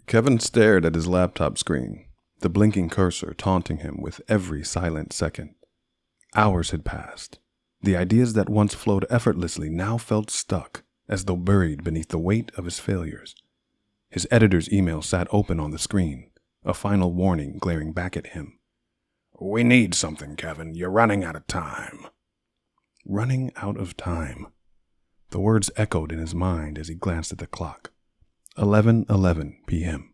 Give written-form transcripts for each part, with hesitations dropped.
Kevin stared at his laptop screen, the blinking cursor taunting him with every silent second. Hours had passed. The ideas that once flowed effortlessly now felt stuck, as though buried beneath the weight of his failures. His editor's email sat open on the screen, a final warning glaring back at him. "We need something, Kevin. You're running out of time." Running out of time. The words echoed in his mind as he glanced at the clock. 11:11 p.m.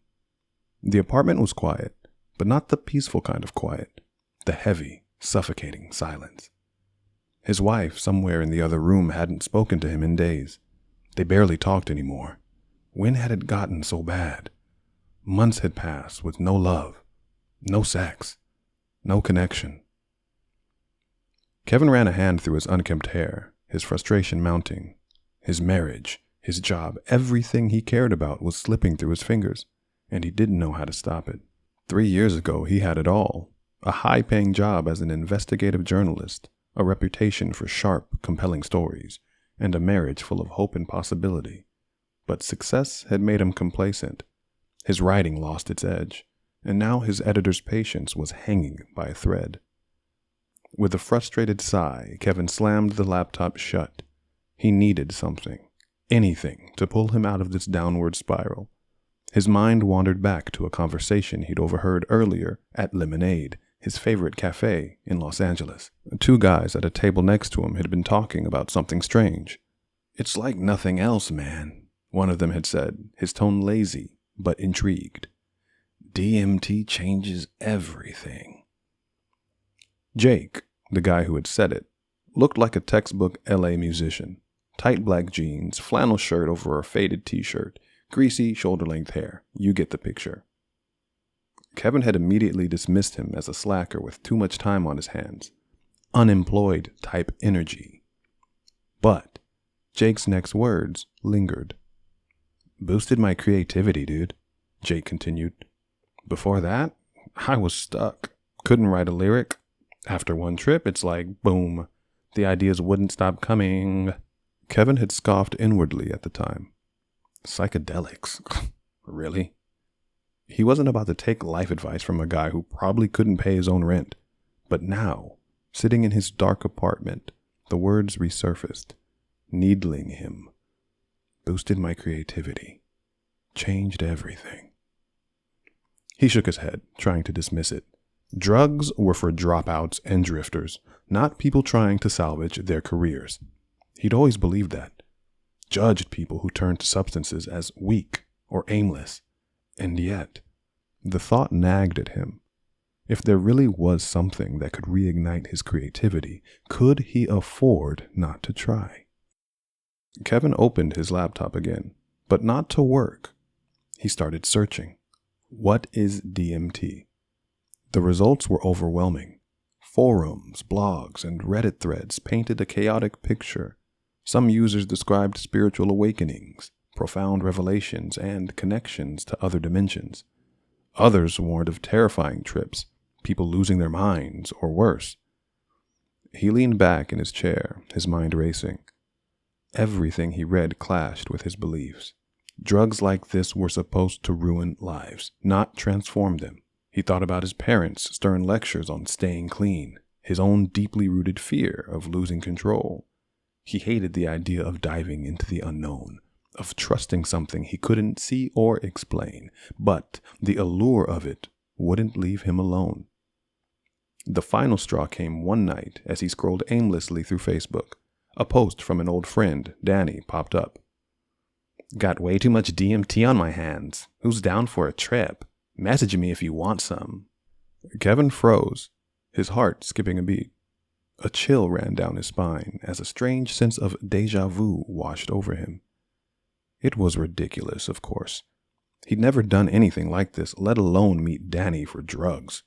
The apartment was quiet, but not the peaceful kind of quiet, the heavy, suffocating silence. His wife, somewhere in the other room, hadn't spoken to him in days. They barely talked anymore. When had it gotten so bad? Months had passed with no love, no sex, no connection. Kevin ran a hand through his unkempt hair, his frustration mounting. His marriage, his job, everything he cared about was slipping through his fingers, and he didn't know how to stop it. 3 years ago, he had it all. A high-paying job as an investigative journalist, a reputation for sharp, compelling stories, and a marriage full of hope and possibility. But success had made him complacent. His writing lost its edge, and now his editor's patience was hanging by a thread. With a frustrated sigh, Kevin slammed the laptop shut. He needed something, anything, to pull him out of this downward spiral. His mind wandered back to a conversation he'd overheard earlier at Lemonade, his favorite cafe in Los Angeles. 2 guys at a table next to him had been talking about something strange. "It's like nothing else, man," one of them had said, his tone lazy but intrigued. "DMT changes everything." Jake, the guy who had said it, looked like a textbook LA musician. Tight black jeans, flannel shirt over a faded t-shirt, greasy shoulder-length hair. You get the picture. Kevin had immediately dismissed him as a slacker with too much time on his hands. Unemployed type energy. But Jake's next words lingered. "Boosted my creativity, dude," Jake continued. "Before that, I was stuck. Couldn't write a lyric. After one trip, it's like, boom, the ideas wouldn't stop coming." Kevin had scoffed inwardly at the time. Psychedelics. Really? He wasn't about to take life advice from a guy who probably couldn't pay his own rent. But now, sitting in his dark apartment, the words resurfaced, needling him. Boosted my creativity. Changed everything. He shook his head, trying to dismiss it. Drugs were for dropouts and drifters, not people trying to salvage their careers. He'd always believed that. Judged people who turned to substances as weak or aimless. And yet, the thought nagged at him. If there really was something that could reignite his creativity, could he afford not to try? Kevin opened his laptop again, but not to work. He started searching. What is DMT? The results were overwhelming. Forums, blogs, and Reddit threads painted a chaotic picture. Some users described spiritual awakenings, profound revelations, and connections to other dimensions. Others warned of terrifying trips, people losing their minds, or worse. He leaned back in his chair, his mind racing. Everything he read clashed with his beliefs. Drugs like this were supposed to ruin lives, not transform them. He thought about his parents' stern lectures on staying clean, his own deeply rooted fear of losing control. He hated the idea of diving into the unknown, of trusting something he couldn't see or explain, but the allure of it wouldn't leave him alone. The final straw came one night as he scrolled aimlessly through Facebook. A post from an old friend, Danny, popped up. "Got way too much DMT on my hands. Who's down for a trip? Message me if you want some." Kevin froze, his heart skipping a beat. A chill ran down his spine as a strange sense of déjà vu washed over him. It was ridiculous, of course. He'd never done anything like this, let alone meet Danny for drugs.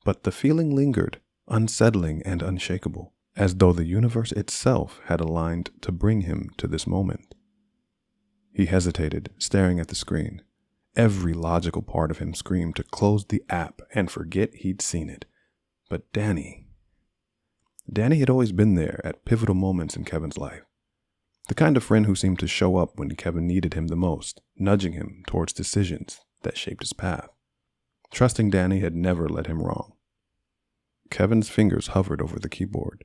But the feeling lingered, unsettling and unshakable, as though the universe itself had aligned to bring him to this moment. He hesitated, staring at the screen. Every logical part of him screamed to close the app and forget he'd seen it. But Danny had always been there at pivotal moments in Kevin's life. The kind of friend who seemed to show up when Kevin needed him the most, nudging him towards decisions, that shaped his path. Trusting Danny had never led him wrong. Kevin's fingers hovered over the keyboard.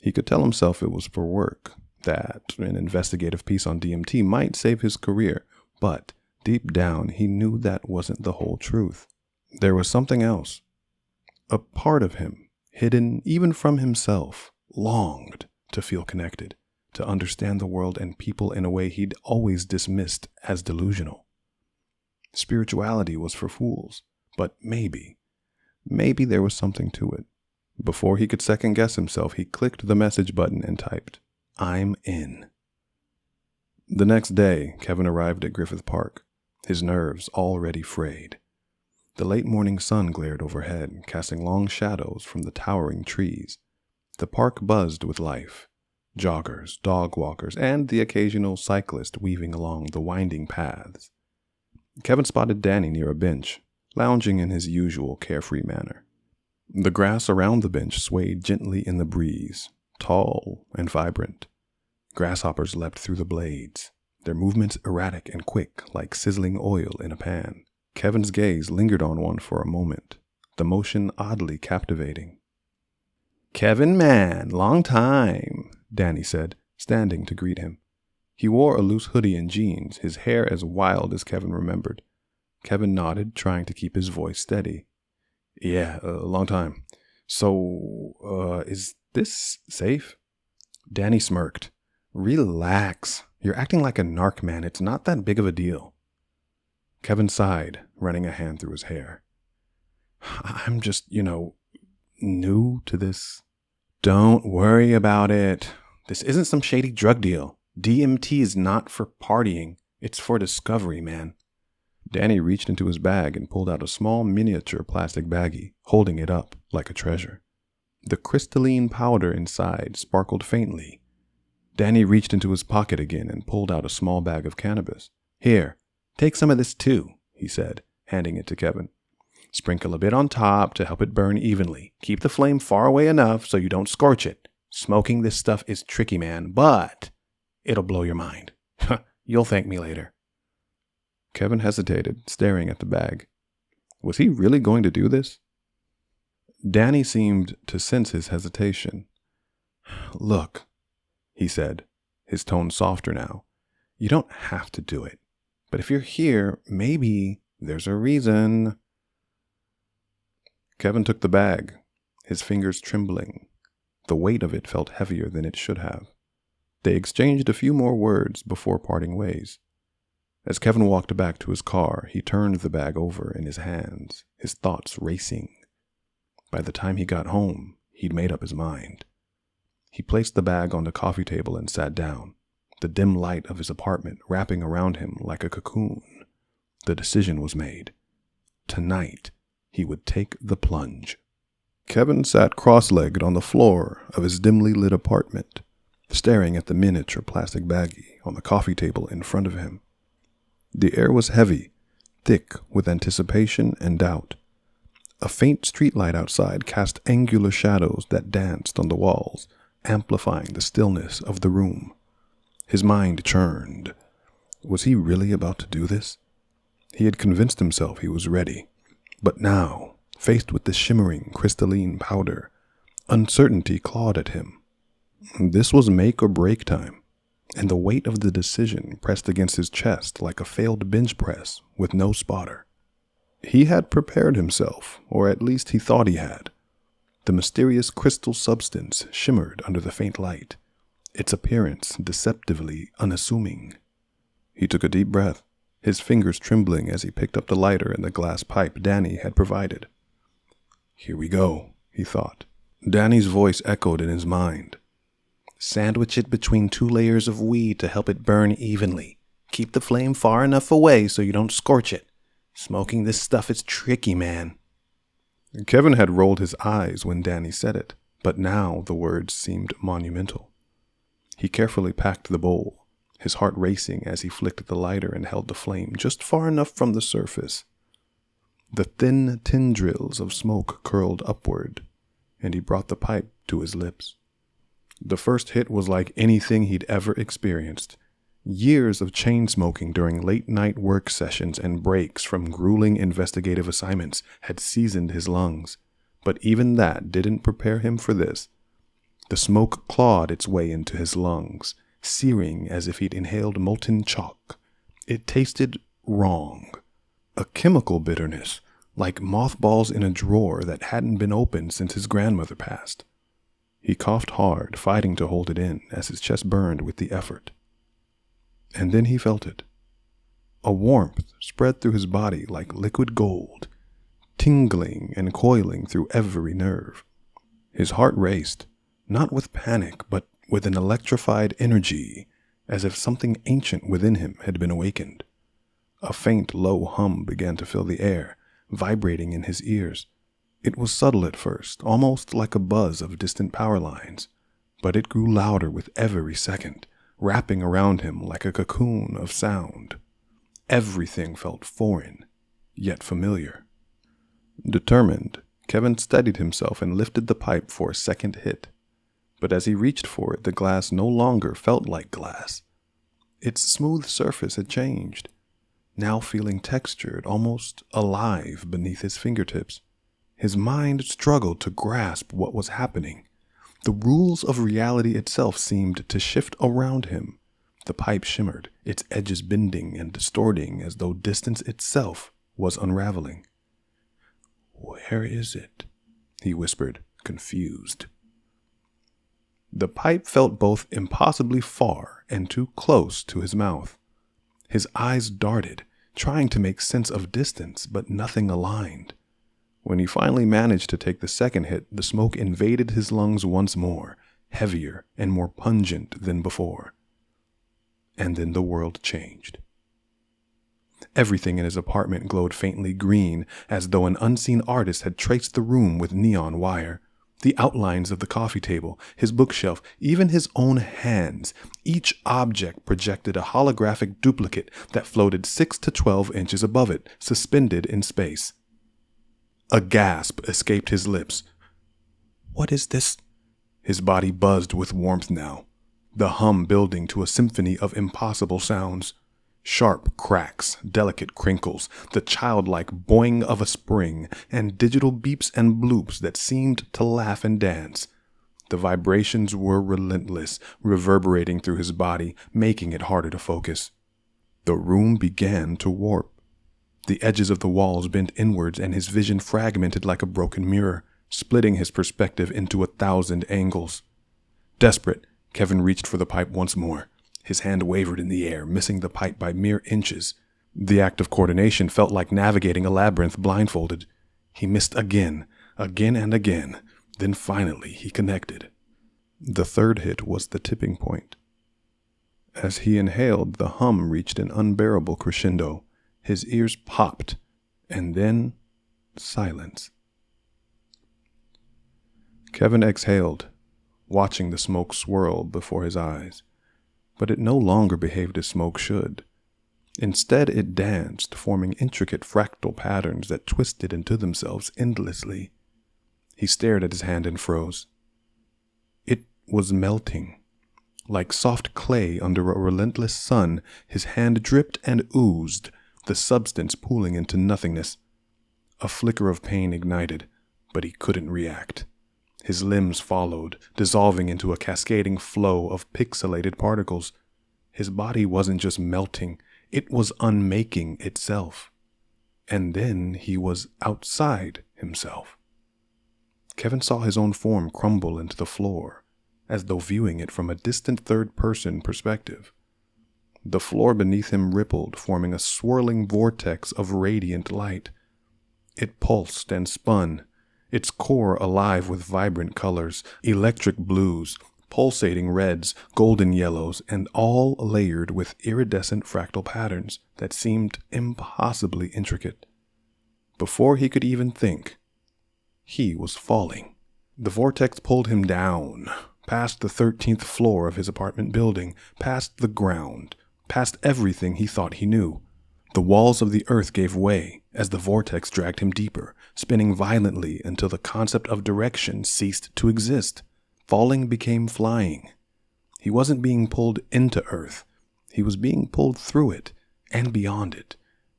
He could tell himself it was for work, that an investigative piece on DMT might save his career, but deep down he knew that wasn't the whole truth. There was something else. A part of him, hidden even from himself, longed to feel connected, to understand the world and people in a way he'd always dismissed as delusional. Spirituality was for fools, but maybe there was something to it. Before he could second guess himself, he clicked the message button and typed, "I'm in." The next day, Kevin arrived at Griffith Park, his nerves already frayed. The late morning sun glared overhead, casting long shadows from the towering trees. The park buzzed with life. Joggers, dog walkers, and the occasional cyclist weaving along the winding paths. Kevin spotted Danny near a bench, lounging in his usual carefree manner. The grass around the bench swayed gently in the breeze, tall and vibrant. Grasshoppers leapt through the blades, their movements erratic and quick like sizzling oil in a pan. Kevin's gaze lingered on one for a moment, the motion oddly captivating. "Kevin, man, long time," Danny said, standing to greet him. He wore a loose hoodie and jeans, his hair as wild as Kevin remembered. Kevin nodded, trying to keep his voice steady. "Yeah, a long time. So, is this safe?" Danny smirked. "Relax. You're acting like a narc, man. It's not that big of a deal." Kevin sighed, running a hand through his hair. "I'm just, new to this." "Don't worry about it. This isn't some shady drug deal. DMT is not for partying. It's for discovery, man." Danny reached into his bag and pulled out a small miniature plastic baggie, holding it up like a treasure. The crystalline powder inside sparkled faintly. Danny reached into his pocket again and pulled out a small bag of cannabis. "Here, take some of this too," he said, handing it to Kevin. "Sprinkle a bit on top to help it burn evenly. Keep the flame far away enough so you don't scorch it. Smoking this stuff is tricky, man, but it'll blow your mind. You'll thank me later." Kevin hesitated, staring at the bag. Was he really going to do this? Danny seemed to sense his hesitation. "Look," he said, his tone softer now, "you don't have to do it. But if you're here, maybe there's a reason." Kevin took the bag, his fingers trembling. The weight of it felt heavier than it should have. They exchanged a few more words before parting ways. As Kevin walked back to his car, he turned the bag over in his hands, his thoughts racing. By the time he got home, he'd made up his mind. He placed the bag on the coffee table and sat down, the dim light of his apartment wrapping around him like a cocoon. The decision was made. Tonight, he would take the plunge. Kevin sat cross-legged on the floor of his dimly lit apartment, staring at the miniature plastic baggie on the coffee table in front of him. The air was heavy, thick with anticipation and doubt. A faint streetlight outside cast angular shadows that danced on the walls, amplifying the stillness of the room. His mind churned. Was he really about to do this? He had convinced himself he was ready. But now, faced with the shimmering crystalline powder, uncertainty clawed at him. This was make or break time, and the weight of the decision pressed against his chest like a failed bench press with no spotter. He had prepared himself, or at least he thought he had. The mysterious crystal substance shimmered under the faint light, its appearance deceptively unassuming. He took a deep breath, his fingers trembling as he picked up the lighter and the glass pipe Danny had provided. "Here we go," he thought. Danny's voice echoed in his mind. "Sandwich it between 2 layers of weed to help it burn evenly. Keep the flame far enough away so you don't scorch it. Smoking this stuff is tricky, man." Kevin had rolled his eyes when Danny said it, but now the words seemed monumental. He carefully packed the bowl, his heart racing as he flicked the lighter and held the flame just far enough from the surface. The thin tendrils of smoke curled upward, and he brought the pipe to his lips. The first hit was like anything he'd ever experienced. Years of chain smoking during late-night work sessions and breaks from grueling investigative assignments had seasoned his lungs, but even that didn't prepare him for this. The smoke clawed its way into his lungs, searing as if he'd inhaled molten chalk. It tasted wrong. A chemical bitterness, like mothballs in a drawer that hadn't been opened since his grandmother passed. He coughed hard, fighting to hold it in as his chest burned with the effort. And then he felt it. A warmth spread through his body like liquid gold, tingling and coiling through every nerve. His heart raced, not with panic, but with an electrified energy, as if something ancient within him had been awakened. A faint, low hum began to fill the air, vibrating in his ears. It was subtle at first, almost like a buzz of distant power lines, but it grew louder with every second, wrapping around him like a cocoon of sound. Everything felt foreign, yet familiar. Determined, Kevin steadied himself and lifted the pipe for a second hit. But as he reached for it, the glass no longer felt like glass. Its smooth surface had changed, now feeling textured, almost alive beneath his fingertips. His mind struggled to grasp what was happening. The rules of reality itself seemed to shift around him. The pipe shimmered, its edges bending and distorting as though distance itself was unraveling. "Where is it?" he whispered, confused. The pipe felt both impossibly far and too close to his mouth. His eyes darted, trying to make sense of distance, but nothing aligned. When he finally managed to take the second hit, the smoke invaded his lungs once more, heavier and more pungent than before. And then the world changed. Everything in his apartment glowed faintly green, as though an unseen artist had traced the room with neon wire. The outlines of the coffee table, his bookshelf, even his own hands, each object projected a holographic duplicate that floated 6 to 12 inches above it, suspended in space. A gasp escaped his lips. "What is this?" His body buzzed with warmth now, the hum building to a symphony of impossible sounds. Sharp cracks, delicate crinkles, the childlike boing of a spring, and digital beeps and bloops that seemed to laugh and dance. The vibrations were relentless, reverberating through his body, making it harder to focus. The room began to warp. The edges of the walls bent inwards and his vision fragmented like a broken mirror, splitting his perspective into 1,000 angles. Desperate, Kevin reached for the pipe once more. His hand wavered in the air, missing the pipe by mere inches. The act of coordination felt like navigating a labyrinth blindfolded. He missed again and again. Then finally he connected. The third hit was the tipping point. As he inhaled, the hum reached an unbearable crescendo. His ears popped, and then silence. Kevin exhaled, watching the smoke swirl before his eyes. But it no longer behaved as smoke should. Instead, it danced, forming intricate fractal patterns that twisted into themselves endlessly. He stared at his hand and froze. It was melting. Like soft clay under a relentless sun, his hand dripped and oozed, the substance pooling into nothingness. A flicker of pain ignited, but he couldn't react. His limbs followed, dissolving into a cascading flow of pixelated particles. His body wasn't just melting, it was unmaking itself. And then he was outside himself. Kevin saw his own form crumble into the floor, as though viewing it from a distant third-person perspective. The floor beneath him rippled, forming a swirling vortex of radiant light. It pulsed and spun, its core alive with vibrant colors, electric blues, pulsating reds, golden yellows, and all layered with iridescent fractal patterns that seemed impossibly intricate. Before he could even think, he was falling. The vortex pulled him down, past the 13th floor of his apartment building, past the ground, past everything he thought he knew. The walls of the earth gave way as the vortex dragged him deeper, spinning violently until the concept of direction ceased to exist. Falling became flying. He wasn't being pulled into Earth. He was being pulled through it and beyond it,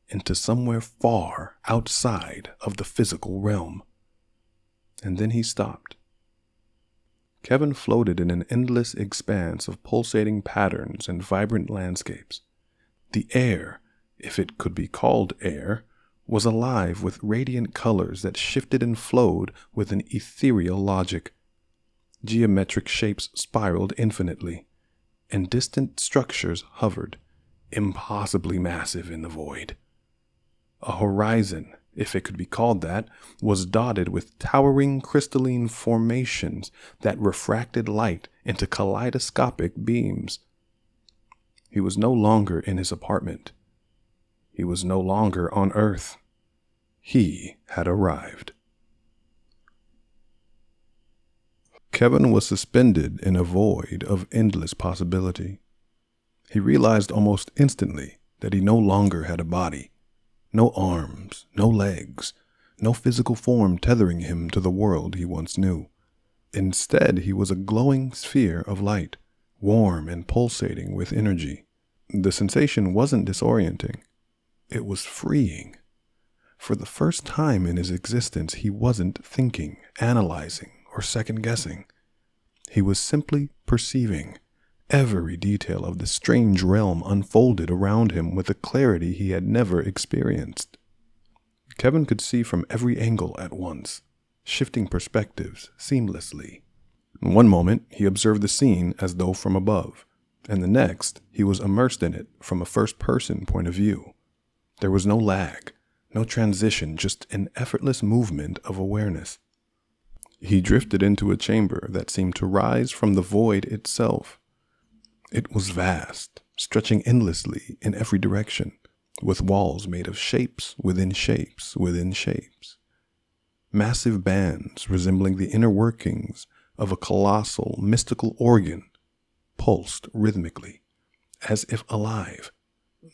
into somewhere far outside of the physical realm. And then he stopped. Kevin floated in an endless expanse of pulsating patterns and vibrant landscapes. The air, if it could be called air, was alive with radiant colors that shifted and flowed with an ethereal logic. Geometric shapes spiraled infinitely, and distant structures hovered, impossibly massive in the void. A horizon, if it could be called that, was dotted with towering crystalline formations that refracted light into kaleidoscopic beams. He was no longer in his apartment. He was no longer on Earth. He had arrived. Kevin was suspended in a void of endless possibility. He realized almost instantly that he no longer had a body. No arms, no legs, no physical form tethering him to the world he once knew. Instead, he was a glowing sphere of light, warm and pulsating with energy. The sensation wasn't disorienting. It was freeing. For the first time in his existence, he wasn't thinking, analyzing, or second-guessing. He was simply perceiving. Every detail of the strange realm unfolded around him with a clarity he had never experienced. Kevin could see from every angle at once, shifting perspectives seamlessly. In one moment, he observed the scene as though from above, and the next, he was immersed in it from a first-person point of view. There was no lag, no transition, just an effortless movement of awareness. He drifted into a chamber that seemed to rise from the void itself. It was vast, stretching endlessly in every direction, with walls made of shapes within shapes within shapes. Massive bands resembling the inner workings of a colossal, mystical organ pulsed rhythmically, as if alive.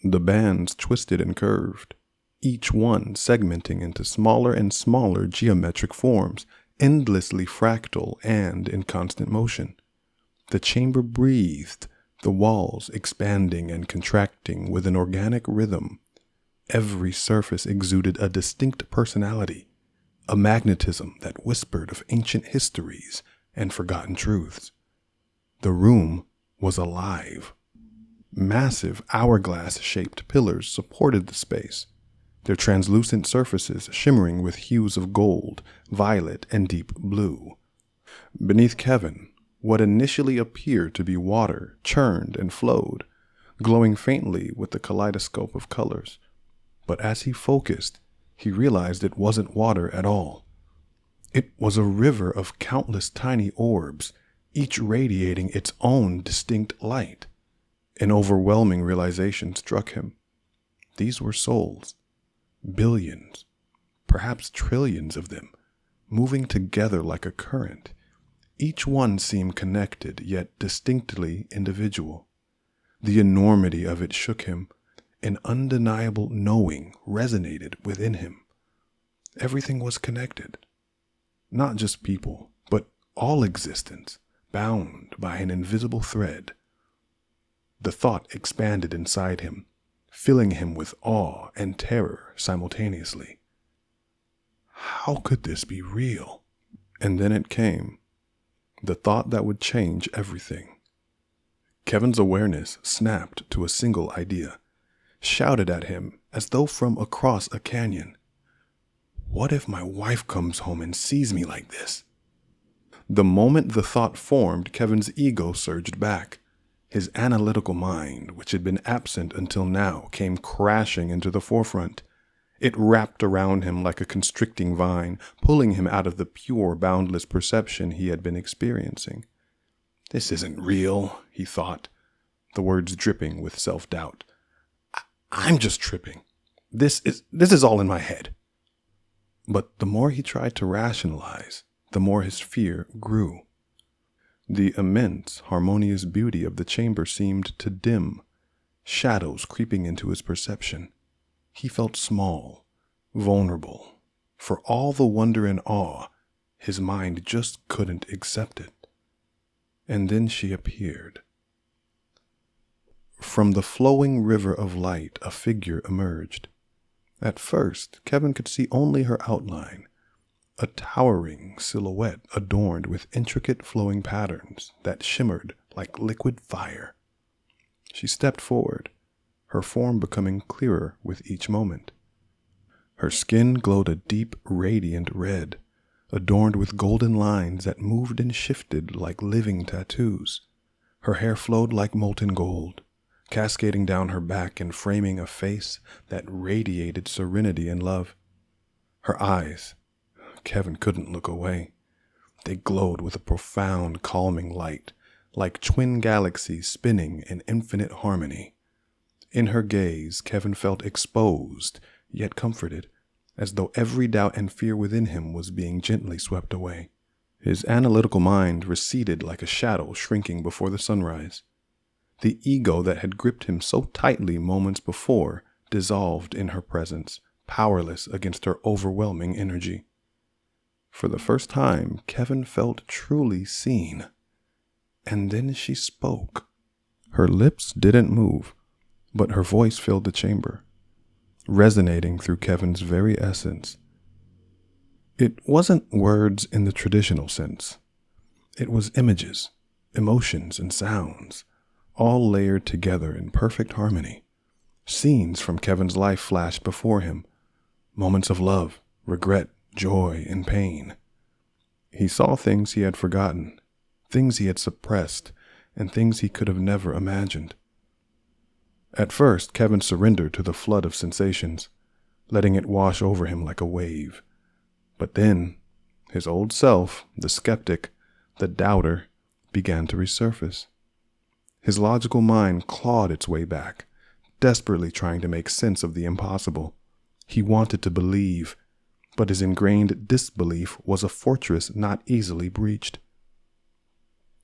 The bands twisted and curved, each one segmenting into smaller and smaller geometric forms, endlessly fractal and in constant motion. The chamber breathed, the walls expanding and contracting with an organic rhythm. Every surface exuded a distinct personality, a magnetism that whispered of ancient histories and forgotten truths. The room was alive. Massive hourglass-shaped pillars supported the space, their translucent surfaces shimmering with hues of gold, violet, and deep blue. Beneath Kevin, what initially appeared to be water churned and flowed, glowing faintly with the kaleidoscope of colors. But as he focused, he realized it wasn't water at all. It was a river of countless tiny orbs, each radiating its own distinct light. An overwhelming realization struck him. These were souls, billions, perhaps trillions of them, moving together like a current. Each one seemed connected, yet distinctly individual. The enormity of it shook him. An undeniable knowing resonated within him. Everything was connected. Not just people, but all existence, bound by an invisible thread. The thought expanded inside him, filling him with awe and terror simultaneously. How could this be real? And then it came. The thought that would change everything. Kevin's awareness snapped to a single idea, shouted at him as though from across a canyon. What if my wife comes home and sees me like this? The moment the thought formed, Kevin's ego surged back. His analytical mind, which had been absent until now, came crashing into the forefront. It wrapped around him like a constricting vine, pulling him out of the pure, boundless perception he had been experiencing. This isn't real, he thought, the words dripping with self-doubt. I'm just tripping. This is all in my head. But the more he tried to rationalize, the more his fear grew. The immense, harmonious beauty of the chamber seemed to dim, shadows creeping into his perception. He felt small, vulnerable. For all the wonder and awe, his mind just couldn't accept it. And then she appeared. From the flowing river of light, a figure emerged. At first, Kevin could see only her outline, a towering silhouette adorned with intricate flowing patterns that shimmered like liquid fire. She stepped forward, her form becoming clearer with each moment. Her skin glowed a deep, radiant red, adorned with golden lines that moved and shifted like living tattoos. Her hair flowed like molten gold, cascading down her back and framing a face that radiated serenity and love. Her eyes, Kevin couldn't look away. They glowed with a profound, calming light, like twin galaxies spinning in infinite harmony. In her gaze, Kevin felt exposed, yet comforted, as though every doubt and fear within him was being gently swept away. His analytical mind receded like a shadow shrinking before the sunrise. The ego that had gripped him so tightly moments before dissolved in her presence, powerless against her overwhelming energy. For the first time, Kevin felt truly seen. And then she spoke. Her lips didn't move, but her voice filled the chamber, resonating through Kevin's very essence. It wasn't words in the traditional sense. It was images, emotions, and sounds, all layered together in perfect harmony. Scenes from Kevin's life flashed before him, moments of love, regret, joy, and pain. He saw things he had forgotten, things he had suppressed, and things he could have never imagined. At first, Kevin surrendered to the flood of sensations, letting it wash over him like a wave. But then, his old self, the skeptic, the doubter, began to resurface. His logical mind clawed its way back, desperately trying to make sense of the impossible. He wanted to believe, but his ingrained disbelief was a fortress not easily breached.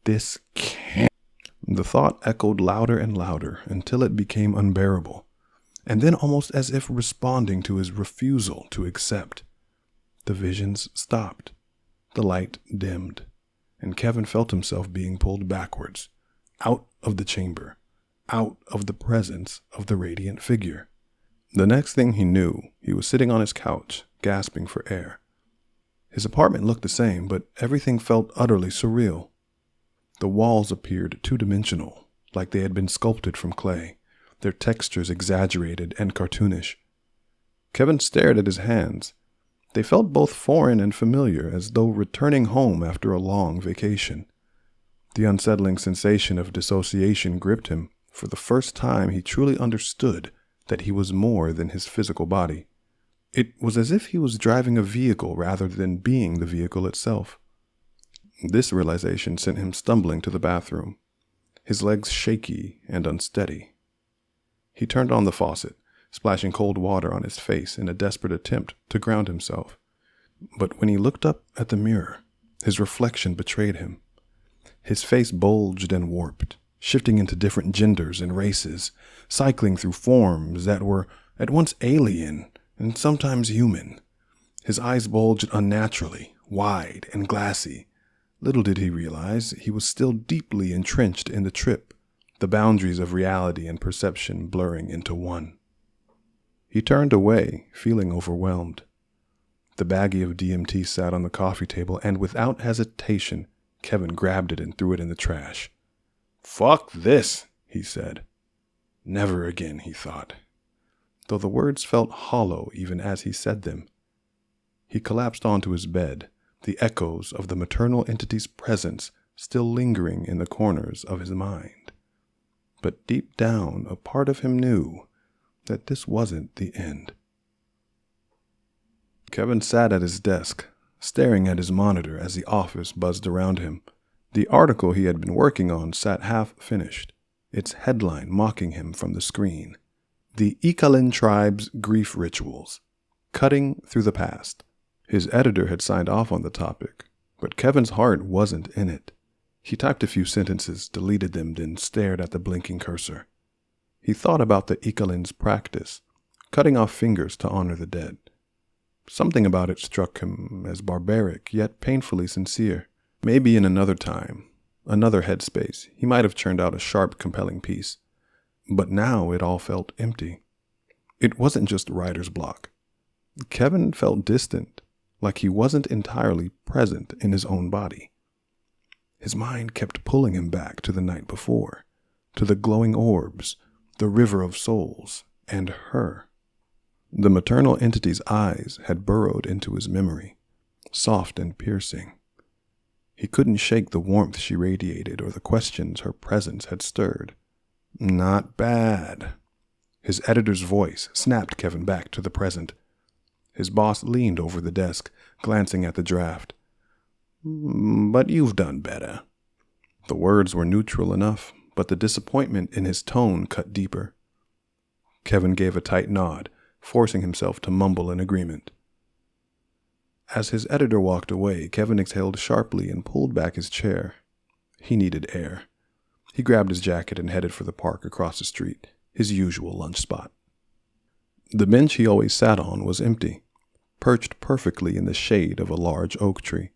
This can't. The thought echoed louder and louder until it became unbearable, and then almost as if responding to his refusal to accept. The visions stopped, the light dimmed, and Kevin felt himself being pulled backwards, out of the chamber, out of the presence of the radiant figure. The next thing he knew, he was sitting on his couch, gasping for air. His apartment looked the same, but everything felt utterly surreal. The walls appeared two-dimensional, like they had been sculpted from clay, their textures exaggerated and cartoonish. Kevin stared at his hands. They felt both foreign and familiar, as though returning home after a long vacation. The unsettling sensation of dissociation gripped him. For the first time, he truly understood that he was more than his physical body. It was as if he was driving a vehicle rather than being the vehicle itself. This realization sent him stumbling to the bathroom, his legs shaky and unsteady. He turned on the faucet, splashing cold water on his face in a desperate attempt to ground himself. But when he looked up at the mirror, his reflection betrayed him. His face bulged and warped, shifting into different genders and races, cycling through forms that were at once alien and sometimes human. His eyes bulged unnaturally, wide and glassy. Little did he realize he was still deeply entrenched in the trip, the boundaries of reality and perception blurring into one. He turned away, feeling overwhelmed. The baggie of DMT sat on the coffee table, and without hesitation, Kevin grabbed it and threw it in the trash. "Fuck this," he said. Never again, he thought, though the words felt hollow even as he said them. He collapsed onto his bed, the echoes of the maternal entity's presence still lingering in the corners of his mind. But deep down, a part of him knew that this wasn't the end. Kevin sat at his desk, staring at his monitor as the office buzzed around him. The article he had been working on sat half finished, its headline mocking him from the screen. The Ikalan Tribe's Grief Rituals, Cutting Through the Past. His editor had signed off on the topic, but Kevin's heart wasn't in it. He typed a few sentences, deleted them, then stared at the blinking cursor. He thought about the Ikalan's practice, cutting off fingers to honor the dead. Something about it struck him as barbaric, yet painfully sincere. Maybe in another time, another headspace, he might have churned out a sharp, compelling piece. But now it all felt empty. It wasn't just writer's block. Kevin felt distant, like he wasn't entirely present in his own body. His mind kept pulling him back to the night before, to the glowing orbs, the river of souls, and her. The maternal entity's eyes had burrowed into his memory, soft and piercing. He couldn't shake the warmth she radiated or the questions her presence had stirred. Not bad. His editor's voice snapped Kevin back to the present. His boss leaned over the desk, glancing at the draft. But you've done better. The words were neutral enough, but the disappointment in his tone cut deeper. Kevin gave a tight nod, forcing himself to mumble in agreement. As his editor walked away, Kevin exhaled sharply and pulled back his chair. He needed air. He grabbed his jacket and headed for the park across the street, his usual lunch spot. The bench he always sat on was empty, perched perfectly in the shade of a large oak tree.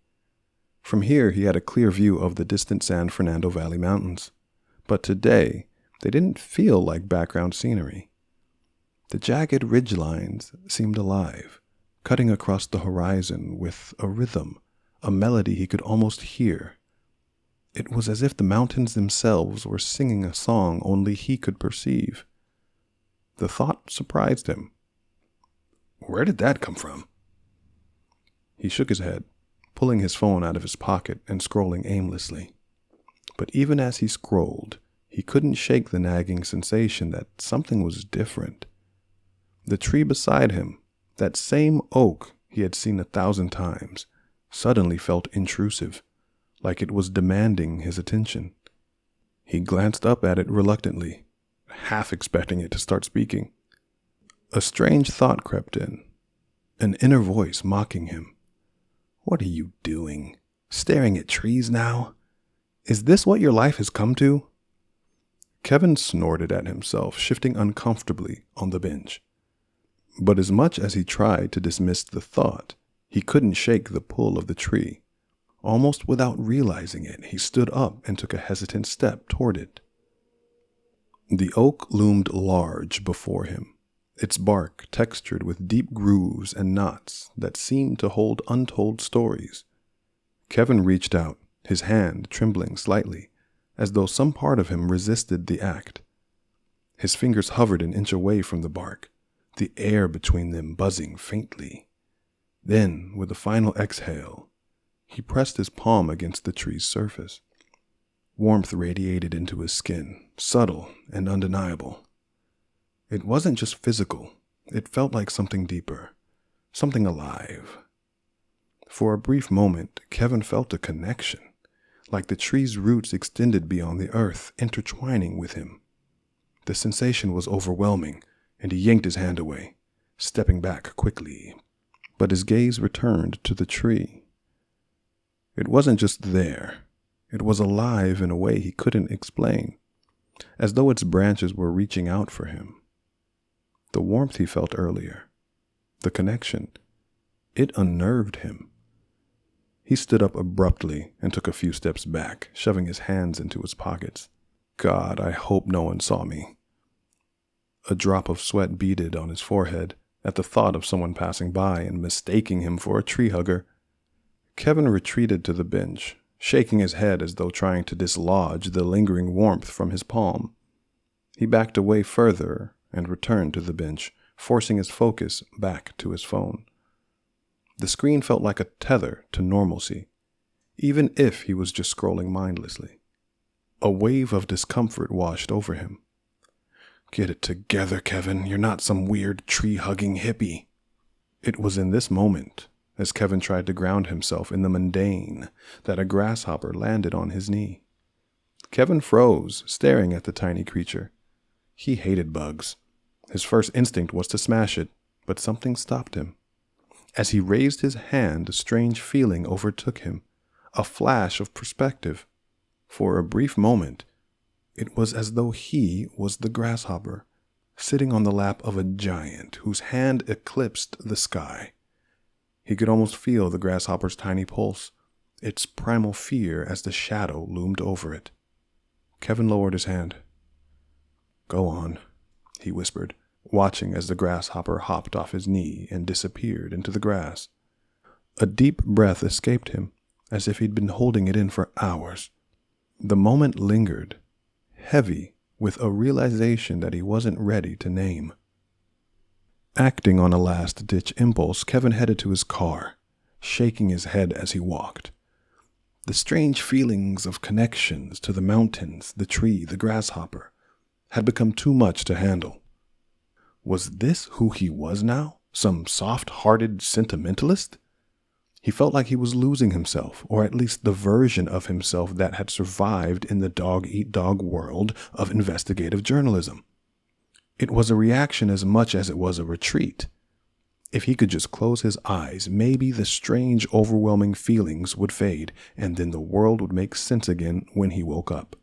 From here he had a clear view of the distant San Fernando Valley Mountains, but today they didn't feel like background scenery. The jagged ridgelines seemed alive, cutting across the horizon with a rhythm, a melody he could almost hear. It was as if the mountains themselves were singing a song only he could perceive. The thought surprised him. Where did that come from? He shook his head, pulling his phone out of his pocket and scrolling aimlessly. But even as he scrolled, he couldn't shake the nagging sensation that something was different. The tree beside him, that same oak he had seen 1,000 times, suddenly felt intrusive, like it was demanding his attention. He glanced up at it reluctantly, half expecting it to start speaking. A strange thought crept in, an inner voice mocking him. What are you doing? Staring at trees now? Is this what your life has come to? Kevin snorted at himself, shifting uncomfortably on the bench. But as much as he tried to dismiss the thought, he couldn't shake the pull of the tree. Almost without realizing it, he stood up and took a hesitant step toward it. The oak loomed large before him, its bark textured with deep grooves and knots that seemed to hold untold stories. Kevin reached out, his hand trembling slightly, as though some part of him resisted the act. His fingers hovered an inch away from the bark, the air between them buzzing faintly. Then, with a final exhale, he pressed his palm against the tree's surface. Warmth radiated into his skin, subtle and undeniable. It wasn't just physical, it felt like something deeper, something alive. For a brief moment, Kevin felt a connection, like the tree's roots extended beyond the earth, intertwining with him. The sensation was overwhelming, and he yanked his hand away, stepping back quickly. But his gaze returned to the tree. It wasn't just there. It was alive in a way he couldn't explain, as though its branches were reaching out for him. The warmth he felt earlier, the connection, it unnerved him. He stood up abruptly and took a few steps back, shoving his hands into his pockets. God, I hope no one saw me. A drop of sweat beaded on his forehead at the thought of someone passing by and mistaking him for a tree hugger. Kevin retreated to the bench, shaking his head as though trying to dislodge the lingering warmth from his palm. He backed away further and returned to the bench, forcing his focus back to his phone. The screen felt like a tether to normalcy, even if he was just scrolling mindlessly. A wave of discomfort washed over him. Get it together, Kevin. You're not some weird tree-hugging hippie. It was in this moment, as Kevin tried to ground himself in the mundane, that a grasshopper landed on his knee. Kevin froze, staring at the tiny creature. He hated bugs. His first instinct was to smash it, but something stopped him. As he raised his hand, a strange feeling overtook him, a flash of perspective. For a brief moment, it was as though he was the grasshopper, sitting on the lap of a giant whose hand eclipsed the sky. He could almost feel the grasshopper's tiny pulse, its primal fear as the shadow loomed over it. Kevin lowered his hand. Go on, he whispered, watching as the grasshopper hopped off his knee and disappeared into the grass. A deep breath escaped him, as if he'd been holding it in for hours. The moment lingered, heavy with a realization that he wasn't ready to name. Acting on a last-ditch impulse, Kevin headed to his car, shaking his head as he walked. The strange feelings of connections to the mountains, the tree, the grasshopper, had become too much to handle. Was this who he was now? Some soft-hearted sentimentalist? He felt like he was losing himself, or at least the version of himself that had survived in the dog-eat-dog world of investigative journalism. It was a reaction as much as it was a retreat. If he could just close his eyes, maybe the strange, overwhelming feelings would fade, and then the world would make sense again when he woke up.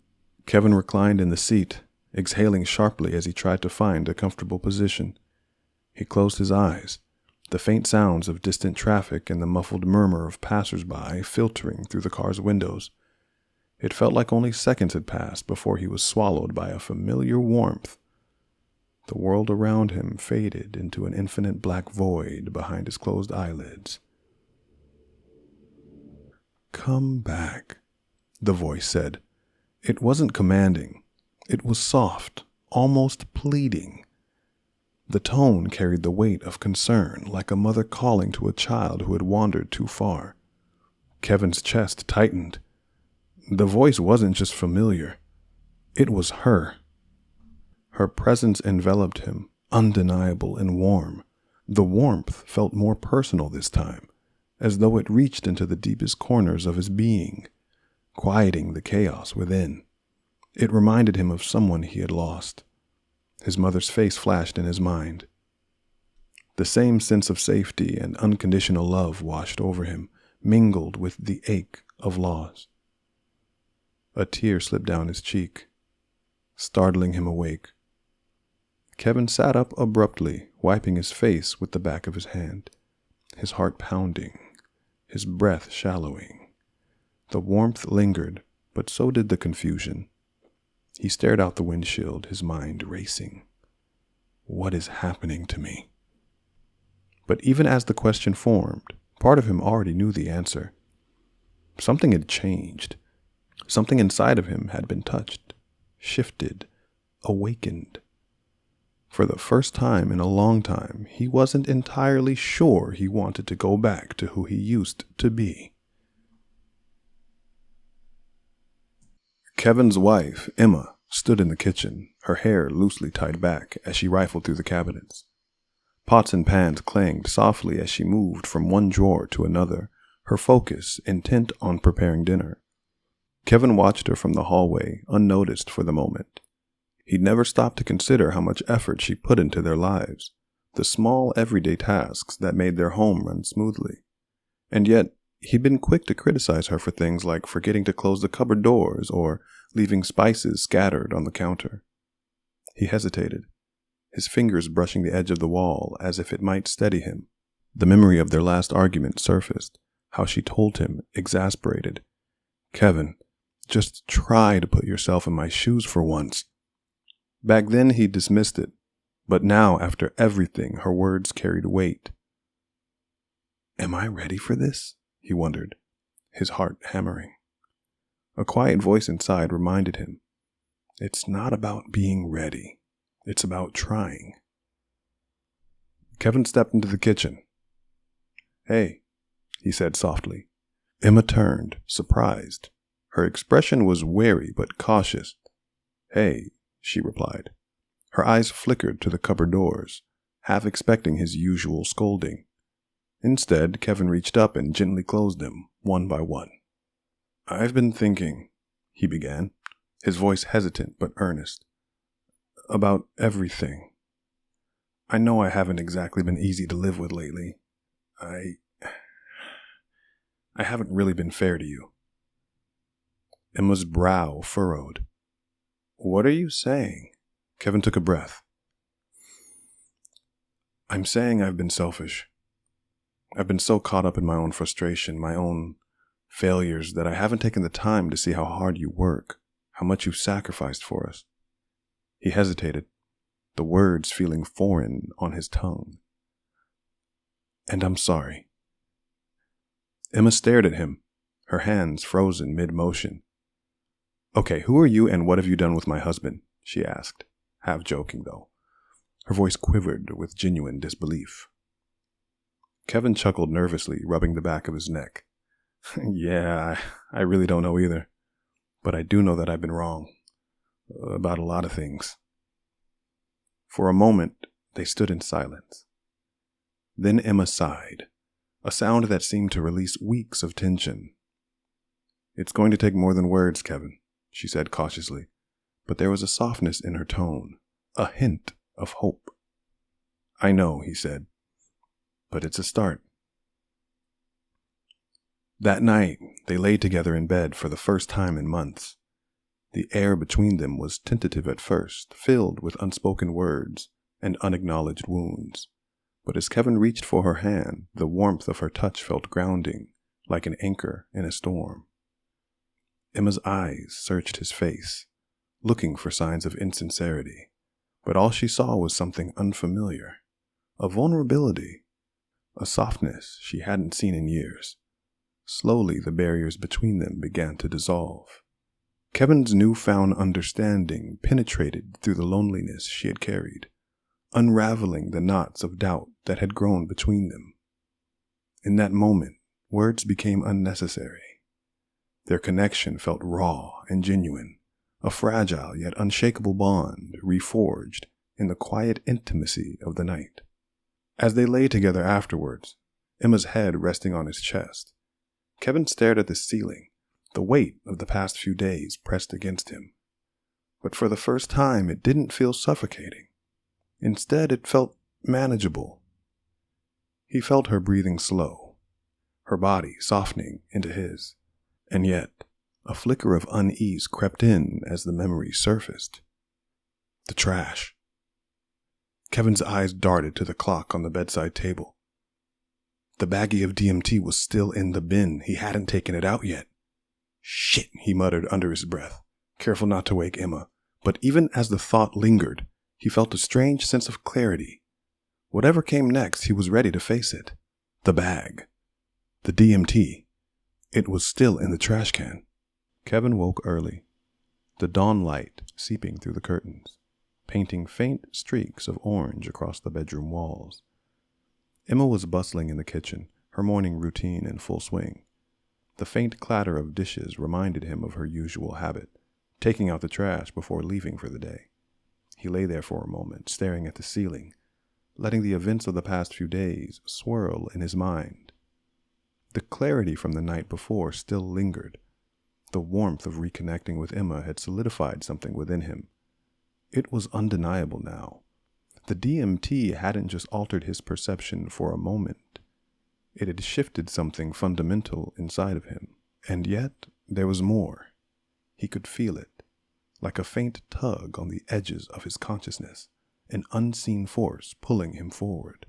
Kevin reclined in the seat, exhaling sharply as he tried to find a comfortable position. He closed his eyes, the faint sounds of distant traffic and the muffled murmur of passers-by filtering through the car's windows. It felt like only seconds had passed before he was swallowed by a familiar warmth. The world around him faded into an infinite black void behind his closed eyelids. "Come back," the voice said. It wasn't commanding. It was soft, almost pleading. The tone carried the weight of concern, like a mother calling to a child who had wandered too far. Kevin's chest tightened. The voice wasn't just familiar. It was her. Her presence enveloped him, undeniable and warm. The warmth felt more personal this time, as though it reached into the deepest corners of his being, quieting the chaos within. It reminded him of someone he had lost. His mother's face flashed in his mind. The same sense of safety and unconditional love washed over him, mingled with the ache of loss. A tear slipped down his cheek, startling him awake. Kevin sat up abruptly, wiping his face with the back of his hand, his heart pounding, his breath shallowing. The warmth lingered, but so did the confusion. He stared out the windshield, his mind racing. What is happening to me? But even as the question formed, part of him already knew the answer. Something had changed. Something inside of him had been touched, shifted, awakened. For the first time in a long time, he wasn't entirely sure he wanted to go back to who he used to be. Kevin's wife, Emma, stood in the kitchen, her hair loosely tied back as she rifled through the cabinets. Pots and pans clanged softly as she moved from one drawer to another, her focus intent on preparing dinner. Kevin watched her from the hallway, unnoticed for the moment. He'd never stopped to consider how much effort she put into their lives, the small everyday tasks that made their home run smoothly. And yet, he'd been quick to criticize her for things like forgetting to close the cupboard doors or leaving spices scattered on the counter. He hesitated, his fingers brushing the edge of the wall as if it might steady him. The memory of their last argument surfaced, how she told him, exasperated, "Kevin, just try to put yourself in my shoes for once." Back then he dismissed it, but now after everything her words carried weight. Am I ready for this? He wondered, his heart hammering. A quiet voice inside reminded him, it's not about being ready, it's about trying. Kevin stepped into the kitchen. Hey, he said softly. Emma turned, surprised. Her expression was wary but cautious. Hey, she replied. Her eyes flickered to the cupboard doors, half expecting his usual scolding. Instead, Kevin reached up and gently closed them, one by one. I've been thinking, he began, his voice hesitant but earnest, about everything. I know I haven't exactly been easy to live with lately. I haven't really been fair to you. Emma's brow furrowed. What are you saying? Kevin took a breath. I'm saying I've been selfish. I've been so caught up in my own frustration, my own failures, that I haven't taken the time to see how hard you work, how much you've sacrificed for us. He hesitated, the words feeling foreign on his tongue. "And I'm sorry." Emma stared at him, her hands frozen mid-motion. "Okay, who are you and what have you done with my husband?" she asked, half joking though. Her voice quivered with genuine disbelief. Kevin chuckled nervously, rubbing the back of his neck. "Yeah, I really don't know either. But I do know that I've been wrong. About a lot of things." For a moment, they stood in silence. Then Emma sighed, a sound that seemed to release weeks of tension. "It's going to take more than words, Kevin," she said cautiously, but there was a softness in her tone, a hint of hope. "I know," he said, "but it's a start." That night, they lay together in bed for the first time in months. The air between them was tentative at first, filled with unspoken words and unacknowledged wounds. But as Kevin reached for her hand, the warmth of her touch felt grounding, like an anchor in a storm. Emma's eyes searched his face, looking for signs of insincerity, but all she saw was something unfamiliar, a vulnerability, a softness she hadn't seen in years. Slowly, the barriers between them began to dissolve. Kevin's newfound understanding penetrated through the loneliness she had carried, unraveling the knots of doubt that had grown between them. In that moment, words became unnecessary. Their connection felt raw and genuine, a fragile yet unshakable bond reforged in the quiet intimacy of the night. As they lay together afterwards, Emma's head resting on his chest, Kevin stared at the ceiling, the weight of the past few days pressed against him. But for the first time, it didn't feel suffocating. Instead, it felt manageable. He felt her breathing slow, her body softening into his, and yet a flicker of unease crept in as the memory surfaced. The trash. Kevin's eyes darted to the clock on the bedside table. The baggie of DMT was still in the bin. He hadn't taken it out yet. "Shit," he muttered under his breath, careful not to wake Emma. But even as the thought lingered, he felt a strange sense of clarity. Whatever came next, he was ready to face it. The bag. The DMT. It was still in the trash can. Kevin woke early, the dawn light seeping through the curtains, painting faint streaks of orange across the bedroom walls. Emma was bustling in the kitchen, her morning routine in full swing. The faint clatter of dishes reminded him of her usual habit, taking out the trash before leaving for the day. He lay there for a moment, staring at the ceiling, letting the events of the past few days swirl in his mind. The clarity from the night before still lingered. The warmth of reconnecting with Emma had solidified something within him. It was undeniable now. The DMT hadn't just altered his perception for a moment. It had shifted something fundamental inside of him. And yet, there was more. He could feel it, like a faint tug on the edges of his consciousness, an unseen force pulling him forward.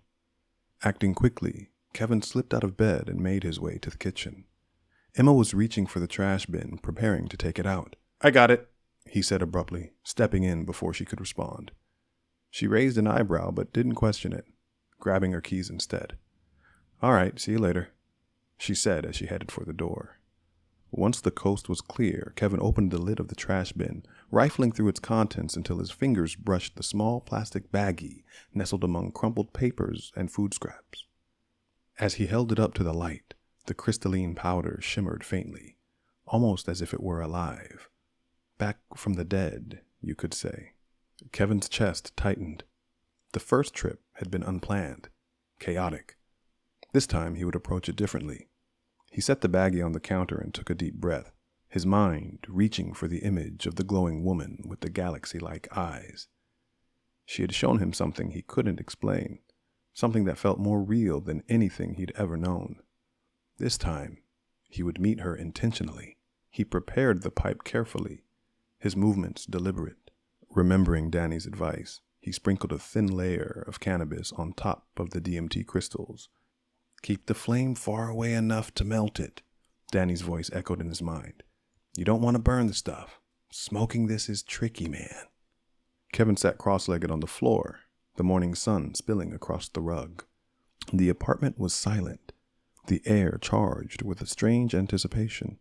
Acting quickly, Kevin slipped out of bed and made his way to the kitchen. Emma was reaching for the trash bin, preparing to take it out. "I got it," he said abruptly, stepping in before she could respond. She raised an eyebrow but didn't question it, grabbing her keys instead. "All right, see you later," she said as she headed for the door. Once the coast was clear, Kevin opened the lid of the trash bin, rifling through its contents until his fingers brushed the small plastic baggie nestled among crumpled papers and food scraps. As he held it up to the light, the crystalline powder shimmered faintly, almost as if it were alive. Back from the dead, you could say. Kevin's chest tightened. The first trip had been unplanned, chaotic. This time he would approach it differently. He set the baggie on the counter and took a deep breath, his mind reaching for the image of the glowing woman with the galaxy-like eyes. She had shown him something he couldn't explain, something that felt more real than anything he'd ever known. This time, he would meet her intentionally. He prepared the pipe carefully, his movements deliberate. Remembering Danny's advice, he sprinkled a thin layer of cannabis on top of the DMT crystals. "Keep the flame far away enough to melt it," Danny's voice echoed in his mind. "You don't want to burn the stuff. Smoking this is tricky, man." Kevin sat cross-legged on the floor, the morning sun spilling across the rug. The apartment was silent, the air charged with a strange anticipation.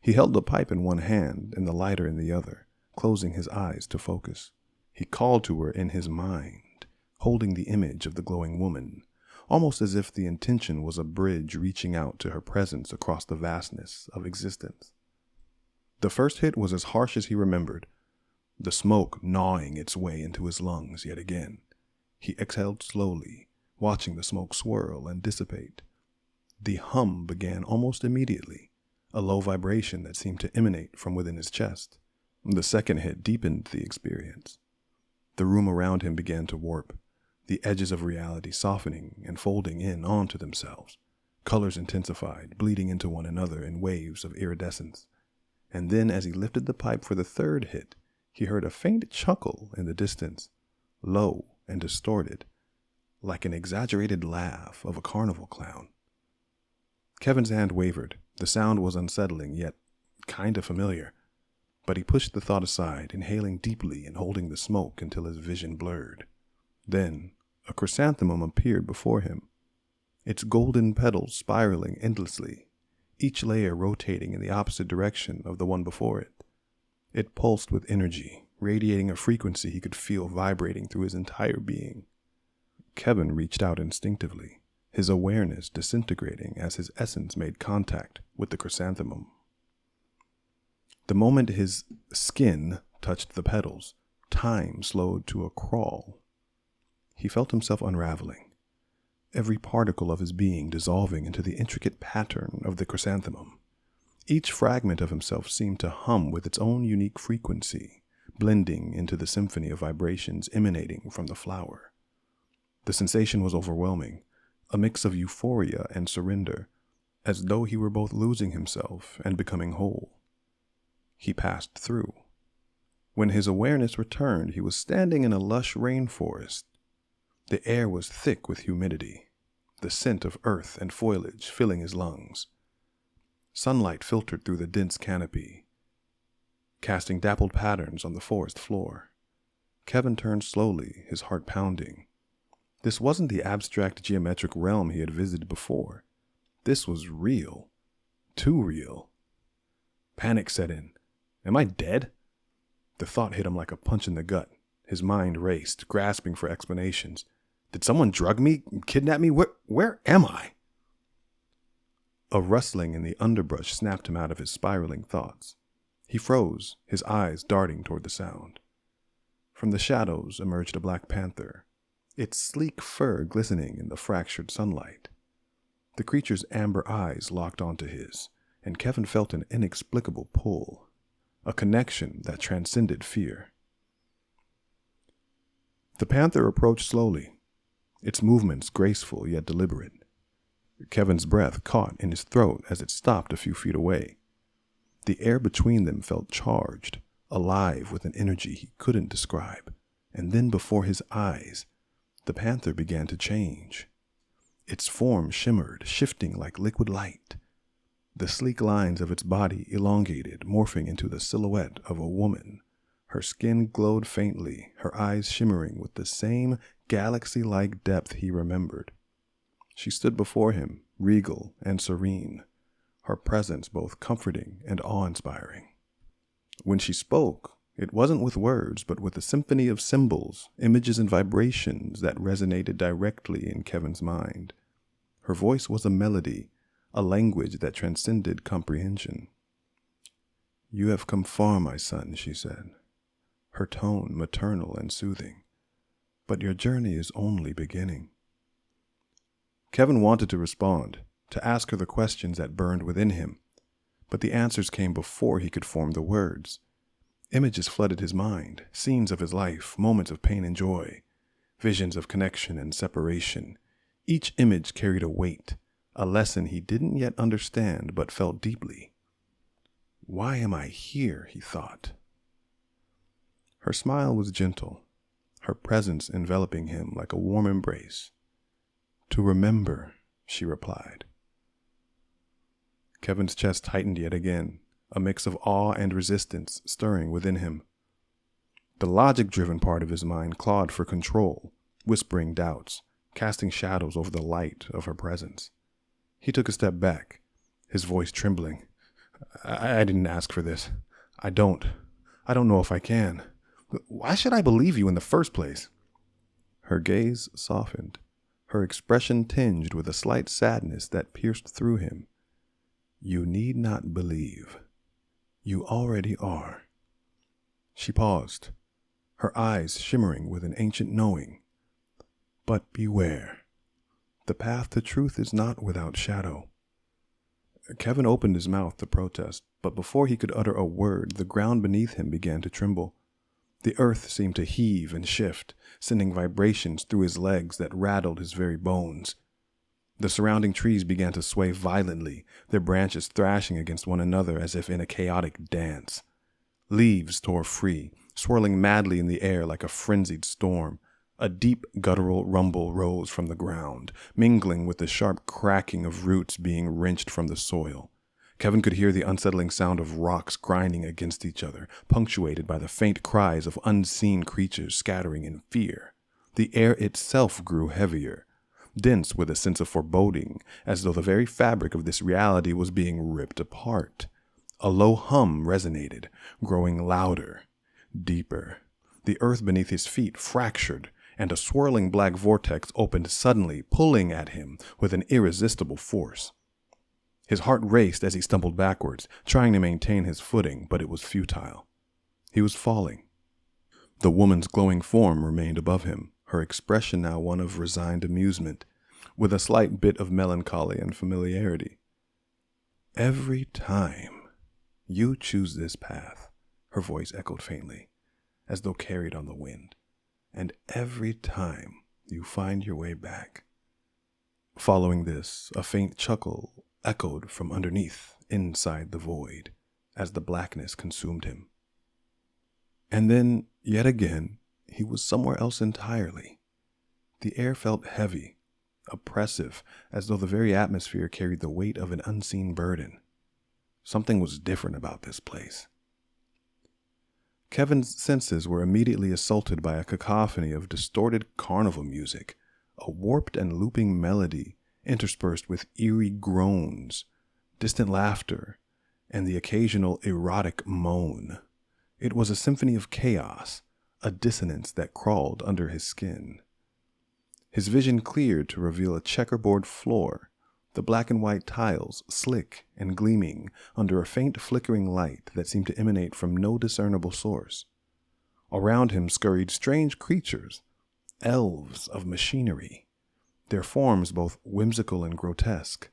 He held the pipe in one hand and the lighter in the other, closing his eyes to focus. He called to her in his mind, holding the image of the glowing woman, almost as if the intention was a bridge reaching out to her presence across the vastness of existence. The first hit was as harsh as he remembered, the smoke gnawing its way into his lungs yet again. He exhaled slowly, watching the smoke swirl and dissipate. The hum began almost immediately, a low vibration that seemed to emanate from within his chest. The second hit deepened the experience. The room around him began to warp, the edges of reality softening and folding in onto themselves. Colors intensified, bleeding into one another in waves of iridescence. And then, as he lifted the pipe for the third hit, he heard a faint chuckle in the distance, low and distorted, like an exaggerated laugh of a carnival clown. Kevin's hand wavered. The sound was unsettling, yet kind of familiar. But he pushed the thought aside, inhaling deeply and holding the smoke until his vision blurred. Then, a chrysanthemum appeared before him, its golden petals spiraling endlessly, each layer rotating in the opposite direction of the one before it. It pulsed with energy, radiating a frequency he could feel vibrating through his entire being. Kevin reached out instinctively, his awareness disintegrating as his essence made contact with the chrysanthemum. The moment his skin touched the petals, time slowed to a crawl. He felt himself unraveling, every particle of his being dissolving into the intricate pattern of the chrysanthemum. Each fragment of himself seemed to hum with its own unique frequency, blending into the symphony of vibrations emanating from the flower. The sensation was overwhelming, a mix of euphoria and surrender, as though he were both losing himself and becoming whole. He passed through. When his awareness returned, he was standing in a lush rainforest. The air was thick with humidity, the scent of earth and foliage filling his lungs. Sunlight filtered through the dense canopy, casting dappled patterns on the forest floor. Kevin turned slowly, his heart pounding. This wasn't the abstract geometric realm he had visited before. This was real. Too real. Panic set in. Am I dead? The thought hit him like a punch in the gut. His mind raced, grasping for explanations. Did someone drug me? Kidnap me? Where am I? A rustling in the underbrush snapped him out of his spiraling thoughts. He froze, his eyes darting toward the sound. From the shadows emerged a black panther, its sleek fur glistening in the fractured sunlight. The creature's amber eyes locked onto his, and Kevin felt an inexplicable pull, a connection that transcended fear. The panther approached slowly, its movements graceful yet deliberate. Kevin's breath caught in his throat as it stopped a few feet away. The air between them felt charged, alive with an energy he couldn't describe. And then before his eyes, the panther began to change. Its form shimmered, shifting like liquid light. The sleek lines of its body elongated, morphing into the silhouette of a woman. Her skin glowed faintly, her eyes shimmering with the same galaxy-like depth he remembered. She stood before him, regal and serene, her presence both comforting and awe-inspiring. When she spoke, it wasn't with words, but with a symphony of symbols, images, and vibrations that resonated directly in Kevin's mind. Her voice was a melody, a language that transcended comprehension. "You have come far, my son," she said, her tone maternal and soothing. "But your journey is only beginning." Kevin wanted to respond, to ask her the questions that burned within him, but the answers came before he could form the words. Images flooded his mind, scenes of his life, moments of pain and joy, visions of connection and separation. Each image carried a weight, a lesson he didn't yet understand but felt deeply. "Why am I here?" he thought. Her smile was gentle, her presence enveloping him like a warm embrace. "To remember," she replied. Kevin's chest tightened yet again, a mix of awe and resistance stirring within him. The logic-driven part of his mind clawed for control, whispering doubts, casting shadows over the light of her presence. He took a step back, his voice trembling. I didn't ask for this. I don't know if I can. Why should I believe you in the first place? Her gaze softened, her expression tinged with a slight sadness that pierced through him. You need not believe. You already are. She paused, her eyes shimmering with an ancient knowing. But beware. The path to truth is not without shadow. Kevin opened his mouth to protest, but before he could utter a word, the ground beneath him began to tremble. The earth seemed to heave and shift, sending vibrations through his legs that rattled his very bones. The surrounding trees began to sway violently, their branches thrashing against one another as if in a chaotic dance. Leaves tore free, swirling madly in the air like a frenzied storm. A deep guttural rumble rose from the ground, mingling with the sharp cracking of roots being wrenched from the soil. Kevin could hear the unsettling sound of rocks grinding against each other, punctuated by the faint cries of unseen creatures scattering in fear. The air itself grew heavier, dense with a sense of foreboding, as though the very fabric of this reality was being ripped apart. A low hum resonated, growing louder, deeper. The earth beneath his feet fractured, and a swirling black vortex opened suddenly, pulling at him with an irresistible force. His heart raced as he stumbled backwards, trying to maintain his footing, but it was futile. He was falling. The woman's glowing form remained above him, her expression now one of resigned amusement, with a slight bit of melancholy and familiarity. Every time you choose this path, her voice echoed faintly, as though carried on the wind, and every time you find your way back. Following this, a faint chuckle echoed from underneath, inside the void, as the blackness consumed him. And then, yet again, he was somewhere else entirely. The air felt heavy, oppressive, as though the very atmosphere carried the weight of an unseen burden. Something was different about this place. Kevin's senses were immediately assaulted by a cacophony of distorted carnival music, a warped and looping melody interspersed with eerie groans, distant laughter, and the occasional erotic moan. It was a symphony of chaos, a dissonance that crawled under his skin. His vision cleared to reveal a checkerboard floor, the black and white tiles slick and gleaming under a faint flickering light that seemed to emanate from no discernible source. Around him scurried strange creatures, elves of machinery, their forms both whimsical and grotesque.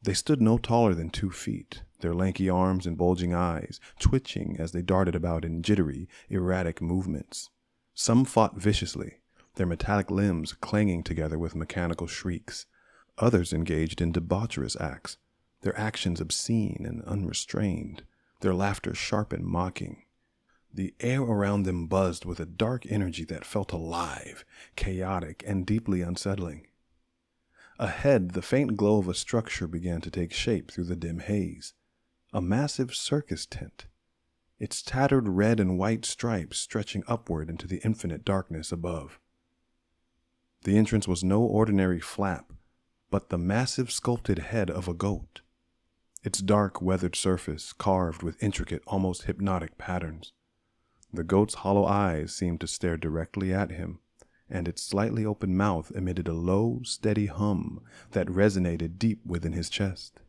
They stood no taller than 2 feet, their lanky arms and bulging eyes twitching as they darted about in jittery, erratic movements. Some fought viciously, their metallic limbs clanging together with mechanical shrieks. Others engaged in debaucherous acts, their actions obscene and unrestrained, their laughter sharp and mocking. The air around them buzzed with a dark energy that felt alive, chaotic, and deeply unsettling. Ahead, the faint glow of a structure began to take shape through the dim haze. A massive circus tent, its tattered red and white stripes stretching upward into the infinite darkness above. The entrance was no ordinary flap, but the massive sculpted head of a goat, its dark weathered surface carved with intricate, almost hypnotic patterns. The goat's hollow eyes seemed to stare directly at him, and its slightly open mouth emitted a low, steady hum that resonated deep within his chest.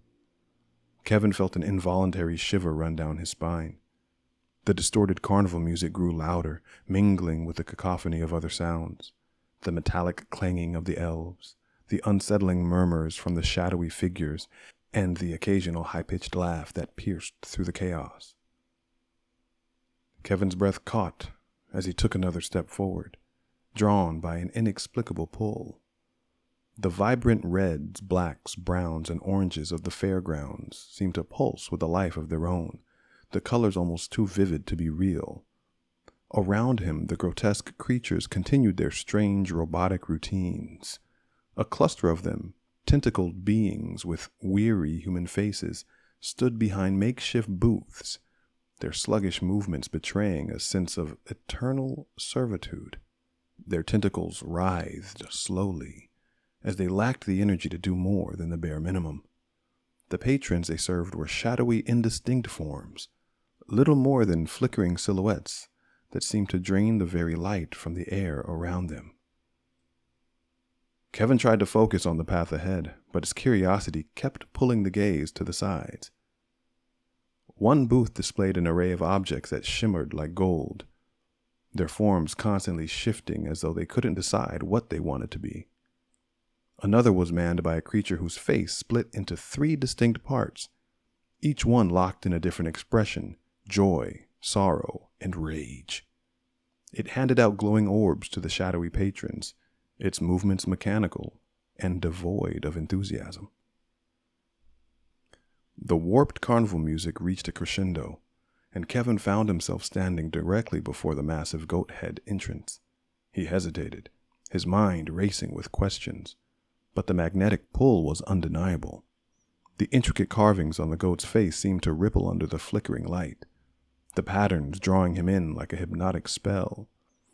Kevin felt an involuntary shiver run down his spine. The distorted carnival music grew louder, mingling with the cacophony of other sounds, the metallic clanging of the elves, the unsettling murmurs from the shadowy figures, and the occasional high-pitched laugh that pierced through the chaos. Kevin's breath caught as he took another step forward, drawn by an inexplicable pull. The vibrant reds, blacks, browns, and oranges of the fairgrounds seemed to pulse with a life of their own, the colors almost too vivid to be real. Around him, the grotesque creatures continued their strange robotic routines. A cluster of them, tentacled beings with weary human faces, stood behind makeshift booths, their sluggish movements betraying a sense of eternal servitude. Their tentacles writhed slowly, as they lacked the energy to do more than the bare minimum. The patrons they served were shadowy, indistinct forms, little more than flickering silhouettes that seemed to drain the very light from the air around them. Kevin tried to focus on the path ahead, but his curiosity kept pulling the gaze to the sides. One booth displayed an array of objects that shimmered like gold, their forms constantly shifting as though they couldn't decide what they wanted to be. Another was manned by a creature whose face split into 3 distinct parts, each one locked in a different expression: joy, sorrow, and rage. It handed out glowing orbs to the shadowy patrons, its movements mechanical and devoid of enthusiasm. The warped carnival music reached a crescendo, and Kevin found himself standing directly before the massive goat head entrance. He hesitated, his mind racing with questions, but the magnetic pull was undeniable. The intricate carvings on the goat's face seemed to ripple under the flickering light, the patterns drawing him in like a hypnotic spell.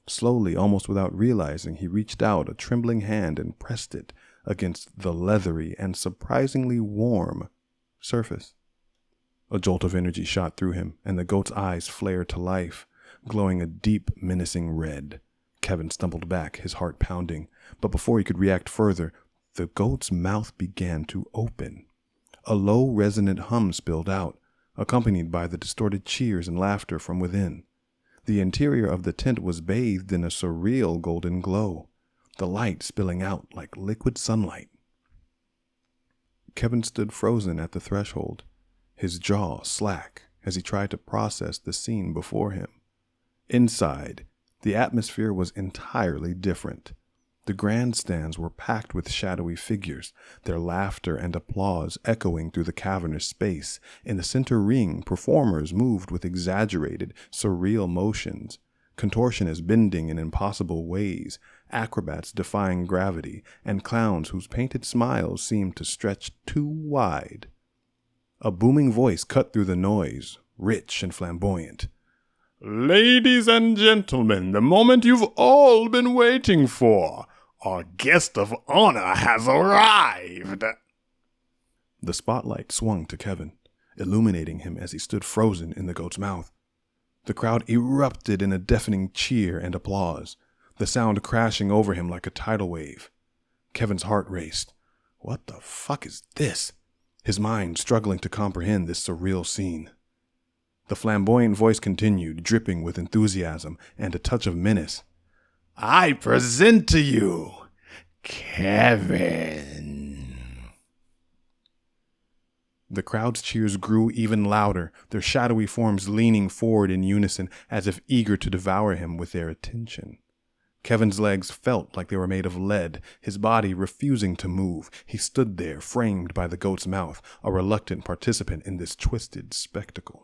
Slowly, almost without realizing, he reached out a trembling hand and pressed it against the leathery and surprisingly warm surface. A jolt of energy shot through him, and the goat's eyes flared to life, glowing a deep, menacing red. Kevin stumbled back, his heart pounding, but before he could react further, the goat's mouth began to open. A low, resonant hum spilled out, accompanied by the distorted cheers and laughter from within. The interior of the tent was bathed in a surreal golden glow, the light spilling out like liquid sunlight. Kevin stood frozen at the threshold, his jaw slack as he tried to process the scene before him. Inside, the atmosphere was entirely different. The grandstands were packed with shadowy figures, their laughter and applause echoing through the cavernous space. In the center ring, performers moved with exaggerated, surreal motions, contortionists bending in impossible ways, acrobats defying gravity, and clowns whose painted smiles seemed to stretch too wide. A booming voice cut through the noise, rich and flamboyant. "Ladies and gentlemen, the moment you've all been waiting for. Our guest of honor has arrived." The spotlight swung to Kevin, illuminating him as he stood frozen in the goat's mouth. The crowd erupted in a deafening cheer and applause, the sound crashing over him like a tidal wave. Kevin's heart raced. What the fuck is this? His mind struggling to comprehend this surreal scene. The flamboyant voice continued, dripping with enthusiasm and a touch of menace. "I present to you, Kevin." The crowd's cheers grew even louder, their shadowy forms leaning forward in unison as if eager to devour him with their attention. Kevin's legs felt like they were made of lead, his body refusing to move. He stood there, framed by the goat's mouth, a reluctant participant in this twisted spectacle.